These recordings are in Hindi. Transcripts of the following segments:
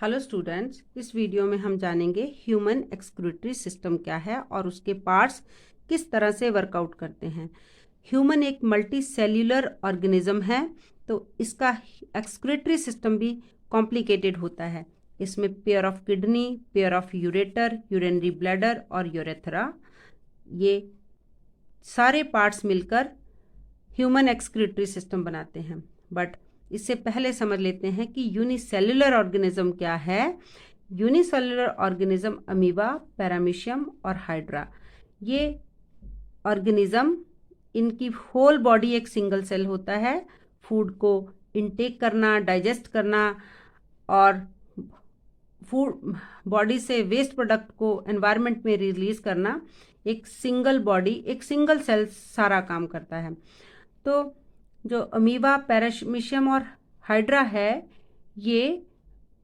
हेलो स्टूडेंट्स, इस वीडियो में हम जानेंगे ह्यूमन एक्सक्रीटरी सिस्टम क्या है और उसके पार्ट्स किस तरह से वर्कआउट करते हैं। ह्यूमन एक मल्टी सेल्यूलर ऑर्गेनिज्म है, तो इसका एक्सक्रीटरी सिस्टम भी कॉम्प्लिकेटेड होता है। इसमें pair of kidney, pair of ureter, urinary bladder और यूरेथ्रा, ये सारे पार्ट्स मिलकर ह्यूमन एक्सक्रीटरी सिस्टम बनाते हैं। बट इससे पहले समझ लेते हैं कि यूनिसेल्युलर ऑर्गेनिज्म क्या है। यूनिसेल्युलर ऑर्गेनिज्म अमीबा, पैरामीशियम और हाइड्रा, ये ऑर्गेनिज्म, इनकी होल बॉडी एक सिंगल सेल होता है। फूड को इनटेक करना, डाइजेस्ट करना और फूड बॉडी से वेस्ट प्रोडक्ट को एनवायरनमेंट में रिलीज करना, एक सिंगल बॉडी, एक सिंगल सेल सारा काम करता है। तो जो अमीबा, पैरामीशियम और हाइड्रा है, ये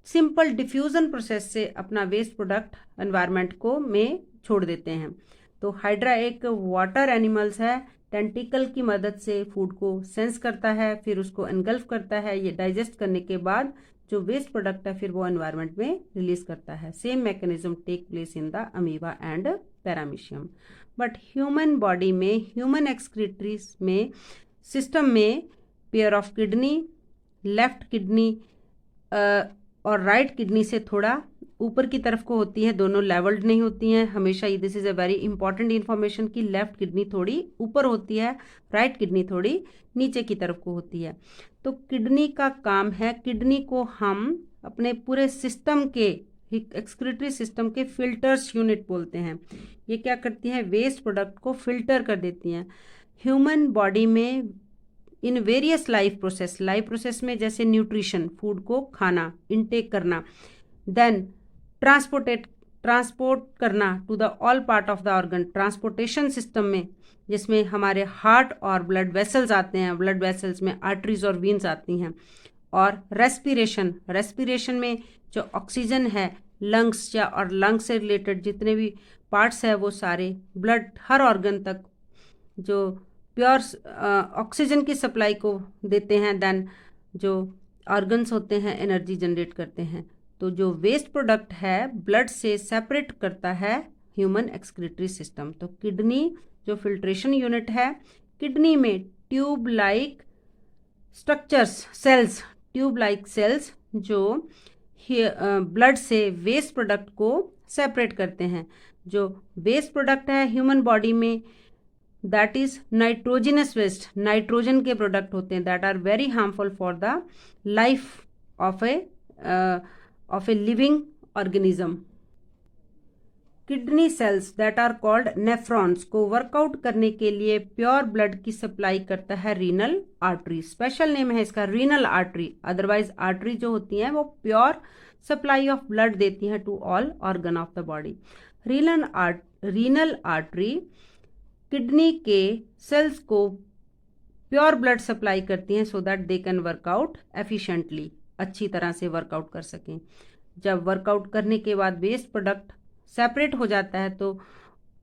सिंपल डिफ्यूजन प्रोसेस से अपना वेस्ट प्रोडक्ट एनवायरनमेंट को में छोड़ देते हैं। तो हाइड्रा एक वाटर एनिमल्स है, टेंटिकल की मदद से फूड को सेंस करता है, फिर उसको एनगल्फ करता है। ये डाइजेस्ट करने के बाद जो वेस्ट प्रोडक्ट है फिर वो एनवायरनमेंट में रिलीज करता है। Same mechanism take place in the amoeba and paramecium. But human body में, ह्यूमन एक्सक्रीटरी में सिस्टम में pair of kidney, left kidney और राइट किडनी से थोड़ा ऊपर की तरफ को होती है, दोनों लेवल्ड नहीं होती हैं हमेशा। This is a very important information कि लेफ्ट किडनी थोड़ी ऊपर होती है, राइट किडनी थोड़ी नीचे की तरफ को होती है। तो किडनी का काम है, किडनी को हम अपने पूरे सिस्टम के, एक्सक्रीटरी सिस्टम के फिल्टर्स यूनिट बोलते हैं। ये क्या करती हैं? वेस्ट प्रोडक्ट को फिल्टर कर देती हैं। ह्यूमन बॉडी में इन वेरियस लाइफ प्रोसेस में, जैसे न्यूट्रिशन, फूड को खाना, इनटेक करना, देन ट्रांसपोर्ट करना to the all part of the organ, transportation system में, जिसमें हमारे हार्ट और ब्लड वेसल्स आते हैं, ब्लड वेसल्स में आर्टरीज और वीन्स आती हैं, और रेस्पिरेशन में जो ऑक्सीजन है, लंग्स या और लंग्स से रिलेटेड जितने भी पार्ट्स है वो सारे ब्लड हर ऑर्गन तक जो प्योर ऑक्सीजन की सप्लाई को देते हैं। देन जो ऑर्गन्स होते हैं एनर्जी जनरेट करते हैं। तो जो वेस्ट प्रोडक्ट है ब्लड से सेपरेट करता है ह्यूमन एक्सक्रीटरी सिस्टम। तो किडनी जो फिल्ट्रेशन यूनिट है, किडनी में tube like structures, cells, tube like cells जो ब्लड से वेस्ट प्रोडक्ट को सेपरेट करते हैं। जो वेस्ट प्रोडक्ट है ह्यूमन बॉडी में, that is nitrogenous waste, nitrogen के प्रोडक्ट होते हैं, that are very harmful for the life of a living organism. Kidney cells that are called nephrons को वर्कआउट करने के लिए प्योर ब्लड की सप्लाई करता है रीनल आर्टरी। स्पेशल नेम है इसका रीनल आर्टरी। अदरवाइज आर्टरी जो होती हैं वो प्योर सप्लाई ऑफ ब्लड देती हैं to all organ of the body. Renal artery kidney के सेल्स को प्योर ब्लड सप्लाई करती हैं so that they can work out efficiently, अच्छी तरह से वर्कआउट कर सकें। जब वर्कआउट करने के बाद वेस्ट प्रोडक्ट सेपरेट हो जाता है तो,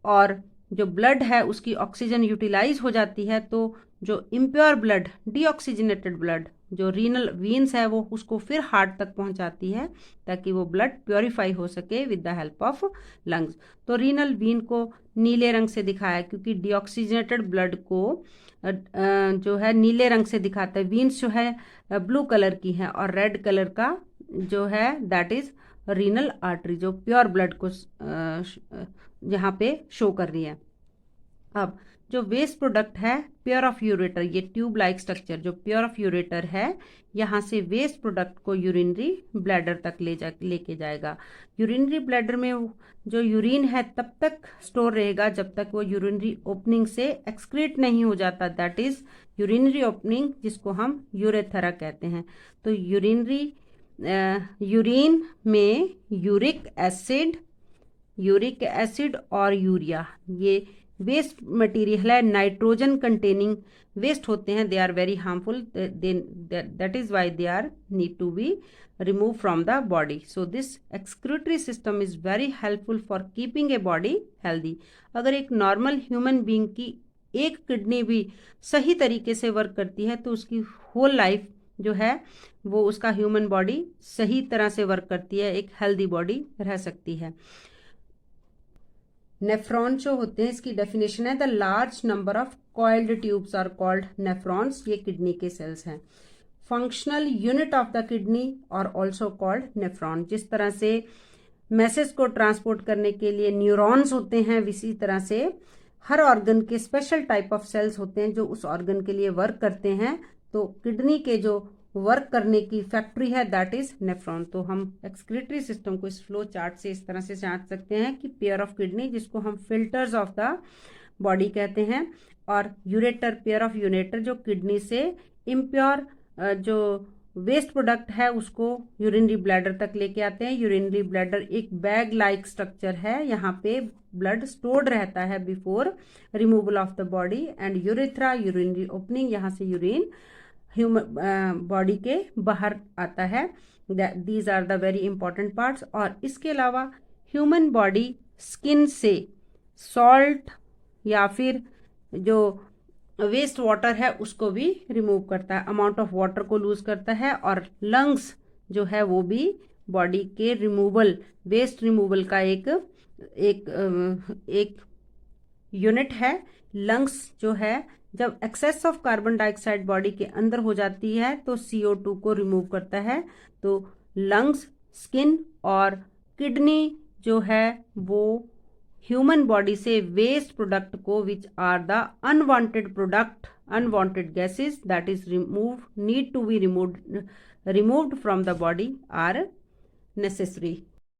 और जो ब्लड है उसकी ऑक्सीजन यूटिलाइज हो जाती है, तो जो इम्प्योर ब्लड, डीऑक्सीजनेटेड ब्लड, जो रीनल वीन्स है वो उसको फिर हार्ट तक पहुंचाती है ताकि वो ब्लड प्योरीफाई हो सके with the help of lungs. तो रीनल वीन को नीले रंग से दिखाया क्योंकि डीऑक्सीजनेटेड ब्लड को जो है नीले रंग से दिखाता है। वीन्स जो है ब्लू कलर की है और रेड कलर का जो है दैट इज रीनल आर्टरी, जो प्योर ब्लड को यहाँ पे शो कर रही है। अब जो वेस्ट प्रोडक्ट है प्योर ऑफ यूरेटर, ये ट्यूब लाइक स्ट्रक्चर जो प्योर ऑफ यूरेटर है, यहाँ से वेस्ट प्रोडक्ट को यूरिनरी ब्लैडर तक लेके जाएगा। यूरिनरी ब्लैडर में जो यूरिन है तब तक स्टोर रहेगा जब तक वो यूरिनरी ओपनिंग से एक्सक्रीट नहीं हो जाता, दैट इज यूरिनरी ओपनिंग, जिसको हम यूरेथरा कहते हैं। तो यूरिन में यूरिक एसिड और यूरिया, ये वेस्ट मटेरियल है, नाइट्रोजन कंटेनिंग वेस्ट होते हैं, they are very harmful, that is why they are need to be remove from the body. So this excretory system is very helpful for keeping a body healthy. अगर एक नॉर्मल ह्यूमन बीइंग की एक किडनी भी सही तरीके से वर्क करती है तो उसकी होल लाइफ जो है वो उसका ह्यूमन बॉडी सही तरह से वर्क करती है, एक हेल्दी बॉडी रह सकती है। नेफ्रॉन जो होते हैं, इसकी डेफिनेशन है the large number of coiled tubes are called nephrons. ये किडनी के सेल्स हैं। Functional unit of the kidney और ऑल्सो कॉल्ड नेफ्रॉन। जिस तरह से मैसेज को ट्रांसपोर्ट करने के लिए न्यूरॉन्स होते हैं, इसी तरह से हर ऑर्गन के स्पेशल टाइप ऑफ सेल्स होते हैं जो उस ऑर्गन के लिए वर्क करते हैं। तो किडनी के जो वर्क करने की फैक्ट्री है दैट इज नेफ्रॉन। तो हम एक्सक्रीटरी सिस्टम को इस फ्लो चार्ट से इस तरह से जांच सकते हैं कि पेयर ऑफ किडनी, जिसको हम फिल्टर्स ऑफ द बॉडी कहते हैं, और यूरेटर, पेयर ऑफ यूरेटर जो किडनी से इम्प्योर जो वेस्ट प्रोडक्ट है उसको यूरिनरी ब्लैडर तक लेके आते हैं। यूरिनरी ब्लैडर एक बैग लाइक स्ट्रक्चर है, यहाँ पे ब्लड स्टोर्ड रहता है before removal of the body. And urethra, urinary opening, यहाँ से यूरिन ह्यूमन बॉडी के बाहर आता है। These are the very important parts. और इसके अलावा ह्यूमन बॉडी स्किन से सॉल्ट या फिर जो वेस्ट वाटर है उसको भी रिमूव करता है, अमाउंट ऑफ वाटर को लूज करता है। और लंग्स जो है वो भी बॉडी के रिमूवल, वेस्ट रिमूवल का एक यूनिट है। लंग्स जो है, जब excess of carbon dioxide body के अंदर हो जाती है तो CO2 को रिमूव करता है। तो लंग्स, स्किन और किडनी जो है वो ह्यूमन बॉडी से वेस्ट प्रोडक्ट को, which are the unwanted product, unwanted gases that is need to be removed from the body, are necessary.